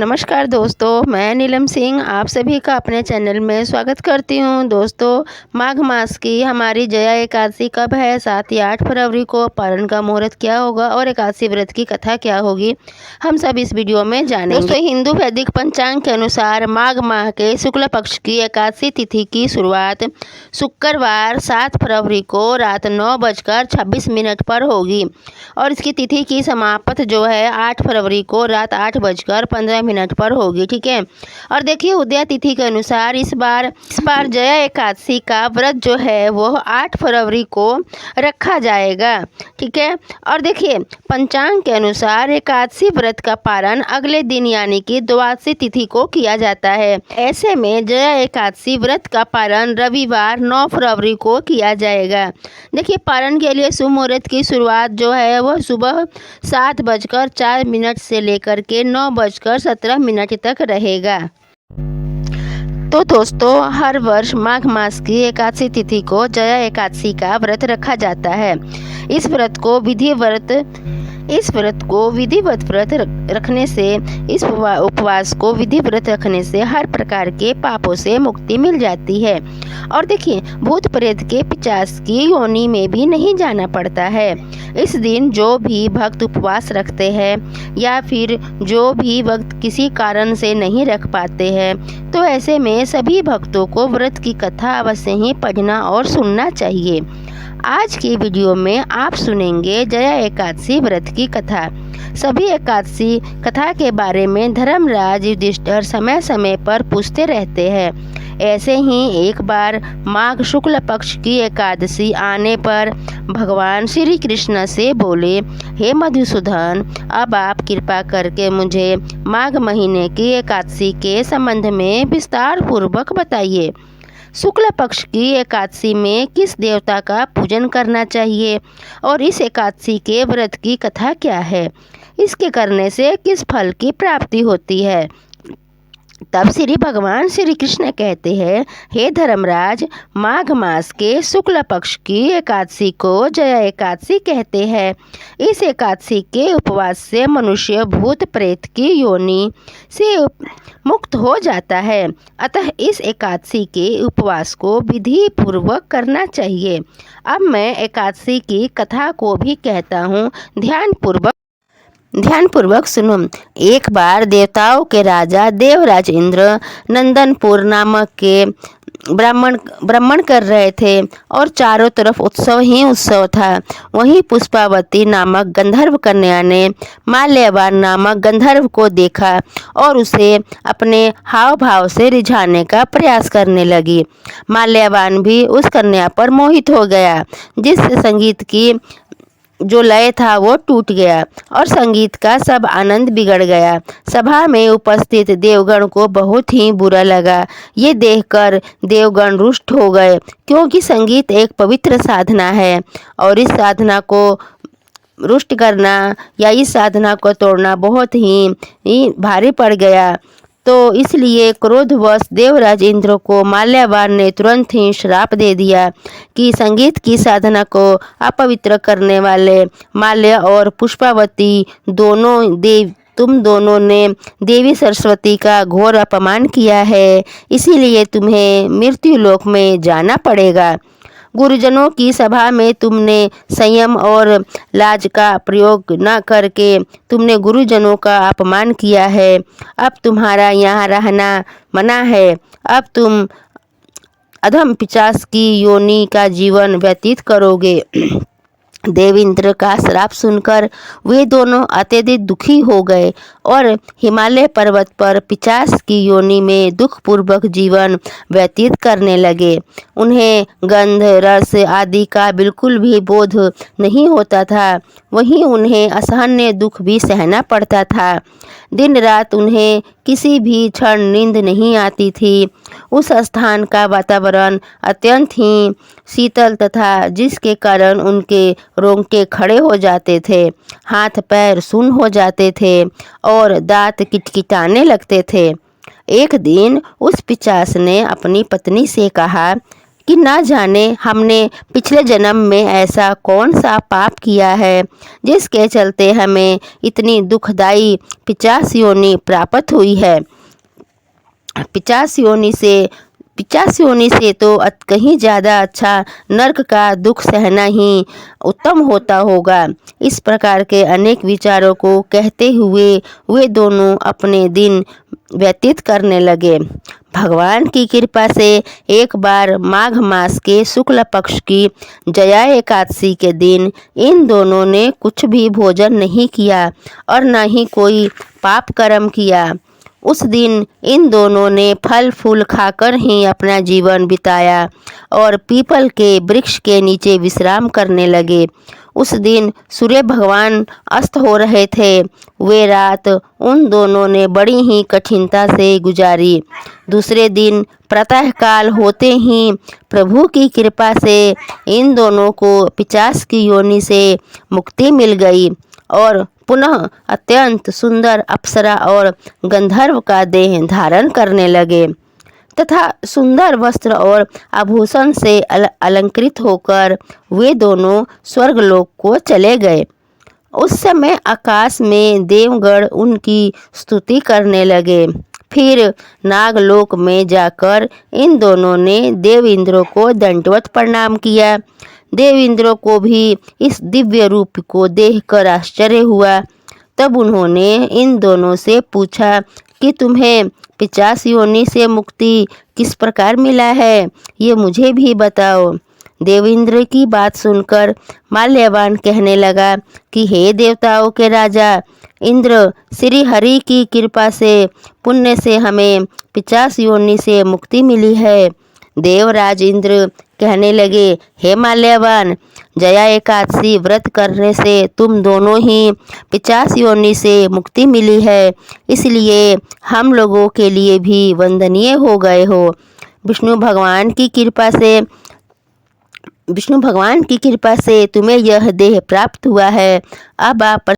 नमस्कार दोस्तों, मैं नीलम सिंह आप सभी का अपने चैनल में स्वागत करती हूं। दोस्तों, माघ मास की हमारी जया एकादशी कब है? 7 या 8 फरवरी को। पारण का मुहूर्त क्या होगा और एकादशी व्रत की कथा क्या होगी, हम सब इस वीडियो में जानेंगे। दोस्तों, हिंदू वैदिक पंचांग के अनुसार माघ माह के शुक्ल पक्ष की एकादशी तिथि की शुरुआत शुक्रवार 7 फरवरी को रात 9:26 पर होगी और इसकी तिथि की समाप्त जो है 8 फरवरी को रात 8:15 पर होगी। ठीक है। और देखिए, उदय तिथि के अनुसार इस बार जया एकादशी का व्रत जो है वो 8 फरवरी को रखा जाएगा। ठीक है। और देखिए, पंचांग के अनुसार एकादशी व्रत का पारण अगले दिन यानी कि द्वादशी तिथि को किया जाता है। ऐसे में जया एकादशी व्रत का पारण रविवार 9 फरवरी को किया जाएगा। देखिए, पारण के लिए शुभ मुहूर्त की शुरुआत जो है वह सुबह 7:04 से लेकर के 9:17 तक रहेगा। तो दोस्तों, हर वर्ष माघ मास की एकादशी तिथि को जया एकादशी का व्रत रखा जाता है। इस व्रत को विधिवत व्रत रखने से, इस उपवास को विधि व्रत रखने से हर प्रकार के पापों से मुक्ति मिल जाती है। और देखिए, भूत प्रेत के पिशाच की योनि में भी नहीं जाना पड़ता है। इस दिन जो भी भक्त उपवास रखते हैं या फिर जो भी भक्त किसी कारण से नहीं रख पाते हैं, तो ऐसे में सभी भक्तों को व्रत की कथा अवश्य ही पढ़ना और सुनना चाहिए। आज की वीडियो में आप सुनेंगे जया एकादशी व्रत की कथा। सभी एकादशी कथा के बारे में धर्मराज युधिष्ठिर समय समय पर पूछते रहते हैं। ऐसे ही एक बार माघ शुक्ल पक्ष की एकादशी आने पर भगवान श्री कृष्ण से बोले, हे मधुसूदन, अब आप कृपा करके मुझे माघ महीने की एकादशी के संबंध में विस्तार पूर्वक बताइए। शुक्ल पक्ष की एकादशी में किस देवता का पूजन करना चाहिए और इस एकादशी के व्रत की कथा क्या है? इसके करने से किस फल की प्राप्ति होती है? तब श्री भगवान श्री कृष्ण कहते हैं, हे धर्मराज, माघ मास के शुक्ल पक्ष की एकादशी को जया एकादशी कहते हैं। इस एकादशी के उपवास से मनुष्य भूत प्रेत की योनि से मुक्त हो जाता है। अतः इस एकादशी के उपवास को विधि पूर्वक करना चाहिए। अब मैं एकादशी की कथा को भी कहता हूँ, ध्यानपूर्वक सुनो। एक बार देवताओं के राजा देवराज इंद्र नंदनपुर नामक के ब्राह्मण कर रहे थे और चारों तरफ उत्सव ही उत्सव था। वहीं पुष्पावती नामक गंधर्व कन्या ने माल्यवान नामक गंधर्व को देखा और उसे अपने हाव भाव से रिझाने का प्रयास करने लगी। माल्यवान भी उस कन्या पर मोहित हो गया, जिससे संगीत की जो लय था वो टूट गया और संगीत का सब आनंद बिगड़ गया। सभा में उपस्थित देवगण को बहुत ही बुरा लगा। ये देखकर देवगण रुष्ट हो गए, क्योंकि संगीत एक पवित्र साधना है और इस साधना को रुष्ट करना या इस साधना को तोड़ना बहुत ही भारी पड़ गया। तो इसलिए क्रोधवश देवराज इंद्र को माल्यवान ने तुरंत ही श्राप दे दिया कि संगीत की साधना को अपवित्र करने वाले माल्य और पुष्पावती तुम दोनों ने देवी सरस्वती का घोर अपमान किया है, इसीलिए तुम्हें मृत्यु लोक में जाना पड़ेगा। गुरुजनों की सभा में तुमने संयम और लाज का प्रयोग न करके तुमने गुरुजनों का अपमान किया है। अब तुम्हारा यहाँ रहना मना है। अब तुम अधम पिशाच की योनि का जीवन व्यतीत करोगे। देवेंद्र का श्राप सुनकर वे दोनों अत्यधिक दुखी हो गए और हिमालय पर्वत पर पिशाच की योनि में दुखपूर्वक जीवन व्यतीत करने लगे। उन्हें गंध रस आदि का बिल्कुल भी बोध नहीं होता था। वहीं उन्हें असहनीय दुख भी सहना पड़ता था। दिन रात उन्हें किसी भी क्षण नींद नहीं आती थी। उस स्थान का वातावरण अत्यंत ही शीतल तथा जिसके कारण उनके रोंगटे खड़े हो जाते थे, हाथ पैर सुन्न हो जाते थे और दांत किटकिटाने लगते थे। एक दिन उस पिशाच ने अपनी पत्नी से कहा कि न जाने हमने पिछले जन्म में ऐसा कौन सा पाप किया है जिसके चलते हमें इतनी दुखदाई 50 योनि प्राप्त हुई है। 50 योनि से तो कहीं ज़्यादा अच्छा नरक का दुख सहना ही उत्तम होता होगा। इस प्रकार के अनेक विचारों को कहते हुए वे दोनों अपने दिन व्यतीत करने लगे। भगवान की कृपा से एक बार माघ मास के शुक्ल पक्ष की जया एकादशी के दिन इन दोनों ने कुछ भी भोजन नहीं किया और न ही कोई पाप कर्म किया। उस दिन इन दोनों ने फल फूल खाकर ही अपना जीवन बिताया और पीपल के वृक्ष के नीचे विश्राम करने लगे। उस दिन सूर्य भगवान अस्त हो रहे थे। वे रात उन दोनों ने बड़ी ही कठिनता से गुजारी। दूसरे दिन प्रातःकाल होते ही प्रभु की कृपा से इन दोनों को 50 की योनि से मुक्ति मिल गई और पुनः अत्यंत सुंदर अप्सरा और गंधर्व का देह धारण करने लगे तथा सुंदर वस्त्र और आभूषण से अलंकृत होकर वे दोनों स्वर्गलोक को चले गए। उस समय आकाश में देवगण उनकी स्तुति करने लगे। फिर नागलोक में जाकर इन दोनों ने देव इंद्र को दंडवत प्रणाम किया। देव इंद्र को भी इस दिव्य रूप को देखकर आश्चर्य हुआ। तब उन्होंने इन दोनों से पूछा कि तुम्हें 50 योनि से मुक्ति किस प्रकार मिला है, ये मुझे भी बताओ। देवेंद्र की बात सुनकर माल्यवान कहने लगा कि हे देवताओं के राजा इंद्र, श्री हरि की कृपा से पुण्य से हमें 50 योनि से मुक्ति मिली है। देवराज इंद्र कहने लगे, हे माल्यवान, जया एकादशी व्रत करने से तुम दोनों ही 50 योनि से मुक्ति मिली है, इसलिए हम लोगों के लिए भी वंदनीय हो गए हो। विष्णु भगवान की कृपा से तुम्हें यह देह प्राप्त हुआ है। अब आप